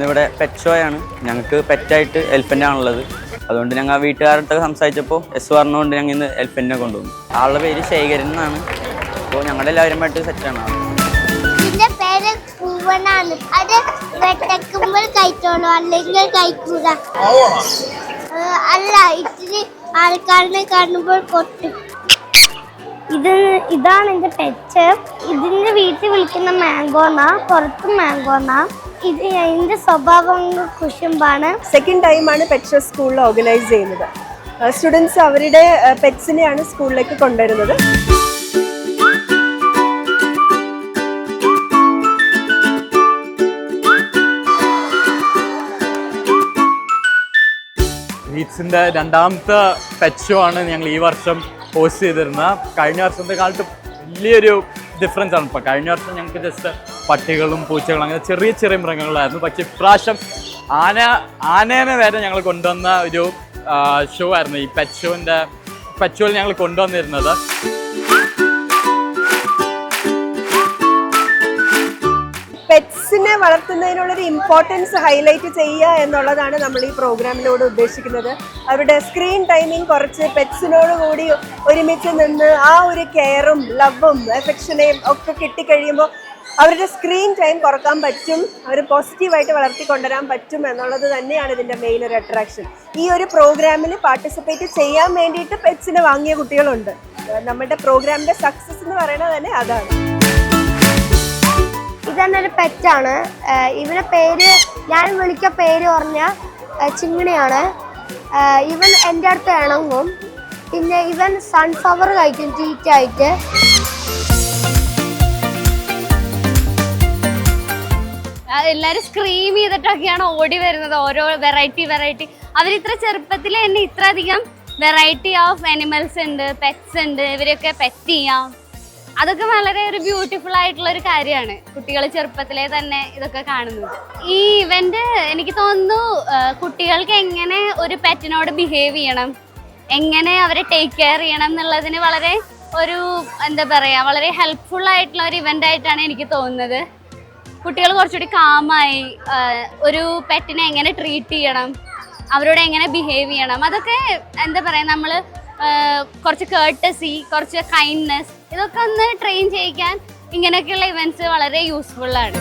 ഇന്നിവിടെ pet show ആണ്. ഞങ്ങൾക്ക് പെറ്റായിട്ട് എലിഫൻ്റ് ആണുള്ളത്. അതുകൊണ്ട് ഞങ്ങൾ വീട്ടുകാരുടെ സംസാരിച്ചപ്പോൾ എസ് പറഞ്ഞുകൊണ്ട് ഞങ്ങൾ ഇന്ന് എലിഫൻറ്റിനെ കൊണ്ടുവന്നു. ആളുടെ പേര് ശേഖരൻ എന്നാണ്. അപ്പോൾ ഞങ്ങളുടെ എല്ലാവരുമായിട്ട് സെറ്റാണ്. ഇതിന്റെ പേര് പൂവനാണ്. അത് വെട്ടക്കുമ്പോൾ കഴിച്ചോളൂ, അല്ലെങ്കിൽ കഴിക്കൂല. അല്ല, ഇത്തിരി ആൾക്കാരിനെ കാണുമ്പോൾ കൊട്ടും. ഇതാണ് എന്റെ പെറ്റ്. ഇതിന്റെ വീട്ടിൽ വിളിക്കുന്ന മാംഗോന്നാ, പുറത്തും മാംഗോന്നാ. ഇത് ഇതിന്റെ സ്വഭാവം കുശുമ്പാണ്. സെക്കൻഡ് ടൈമാണ് പെറ്റ് ഷോ സ്കൂളിൽ ഓർഗനൈസ് ചെയ്യുന്നത്. സ്റ്റുഡൻസ് അവരുടെ പെറ്റ്സിനെയാണ് സ്കൂളിലേക്ക് കൊണ്ടുവരുന്നത്. വീറ്റ്സിൻ്റെ രണ്ടാമത്തെ പെറ്റ് ഷോ ആണ് ഞങ്ങൾ ഈ വർഷം ഹോസ്റ്റ് ചെയ്തിരുന്നത്. കഴിഞ്ഞ വർഷത്തെ കാലത്ത് വലിയൊരു ഡിഫറൻസ് ആണ്. ഇപ്പോൾ കഴിഞ്ഞ വർഷം ഞങ്ങൾക്ക് ജസ്റ്റ് പട്ടികളും പൂച്ചകളും അങ്ങനെ ചെറിയ ചെറിയ മൃഗങ്ങളായിരുന്നു. പക്ഷേ ഇപ്രാവശ്യം ആനേനെ വരെ ഞങ്ങൾ കൊണ്ടുവന്ന ഒരു ഷോ ആയിരുന്നു ഈ പെറ്റ് ഷോയിൽ ഞങ്ങൾ കൊണ്ടുവന്നിരുന്നത്. പെറ്റ്സിനെ വളർത്തുന്നതിനുള്ളൊരു ഇമ്പോർട്ടൻസ് ഹൈലൈറ്റ് ചെയ്യുക എന്നുള്ളതാണ് നമ്മൾ ഈ പ്രോഗ്രാമിലൂടെ ഉദ്ദേശിക്കുന്നത്. അവരുടെ സ്ക്രീൻ ടൈമിംഗ് കുറച്ച് പെറ്റ്സിനോട് കൂടി ഒരുമിച്ച് നിന്ന് ആ ഒരു കെയറും ലവും എഫെക്ഷനെയും ഒക്കെ കിട്ടിക്കഴിയുമ്പോൾ അവരുടെ സ്ക്രീൻ ടൈം കുറക്കാൻ പറ്റും, അവർ പോസിറ്റീവായിട്ട് വളർത്തിക്കൊണ്ടുവരാൻ പറ്റും എന്നുള്ളത് തന്നെയാണ് ഇതിൻ്റെ മെയിൻ ഒരു അട്രാക്ഷൻ. ഈ ഒരു പ്രോഗ്രാമിൽ പാർട്ടിസിപ്പേറ്റ് ചെയ്യാൻ വേണ്ടിയിട്ട് പെറ്റ്സിനെ വാങ്ങിയ കുട്ടികളുണ്ട്. നമ്മുടെ പ്രോഗ്രാമിൻ്റെ സക്സസ് എന്ന് പറയുന്നത് തന്നെ അതാണ്. ഇതെന്നെ ഒരു പെറ്റാണ്. ഇവന്റെ പേര് ഞാൻ വിളിക്ക പേര് പറഞ്ഞ ചിങ്ങിണിയാണ്. ഇവൻ എൻ്റെ അടുത്ത് ഇണങ്ങും. പിന്നെ ഇവൻ സൺഫ്ലവർ കഴിക്കും തീറ്റായിട്ട്. എല്ലാവരും സ്ക്രീം ചെയ്തിട്ടൊക്കെയാണ് ഓടി വരുന്നത്. ഓരോ വെറൈറ്റി അവരിത്ര ചെറുപ്പത്തിൽ തന്നെ ഇത്ര അധികം വെറൈറ്റി ഓഫ് ആനിമൽസ് ഉണ്ട്, പെറ്റ്സ് ഉണ്ട്. ഇവരെയൊക്കെ പെറ്റ് ചെയ്യാം. അതൊക്കെ വളരെ ഒരു ബ്യൂട്ടിഫുൾ ആയിട്ടുള്ള ഒരു കാര്യമാണ്. കുട്ടികൾ ചെറുപ്പത്തിലെ തന്നെ ഇതൊക്കെ കാണുന്നത്. ഈ ഇവന്റ് എനിക്ക് തോന്നുന്നു കുട്ടികൾക്ക് എങ്ങനെ ഒരു പെറ്റിനോട് ബിഹേവ് ചെയ്യണം, എങ്ങനെ അവരെ ടേക്ക് കെയർ ചെയ്യണം എന്നുള്ളതിന് വളരെ ഒരു എന്താ പറയുക വളരെ ഹെൽപ്ഫുൾ ആയിട്ടുള്ള ഒരു ഇവന്റ് ആയിട്ടാണ് എനിക്ക് തോന്നുന്നത്. കുട്ടികൾ കുറച്ചുകൂടി കാമായി ഒരു പെറ്റിനെ എങ്ങനെ ട്രീറ്റ് ചെയ്യണം, അവരോട് എങ്ങനെ ബിഹേവ് ചെയ്യണം, അതൊക്കെ എന്താ പറയുക നമ്മൾ കുറച്ച് കേർട്ടസി, കുറച്ച് കൈൻഡ്നെസ്, ഇതൊക്കെ ഒന്ന് ട്രെയിൻ ചെയ്യിക്കാൻ ഇങ്ങനെയൊക്കെയുള്ള ഇവൻറ്റ്സ് വളരെ യൂസ്ഫുൾ ആണ്.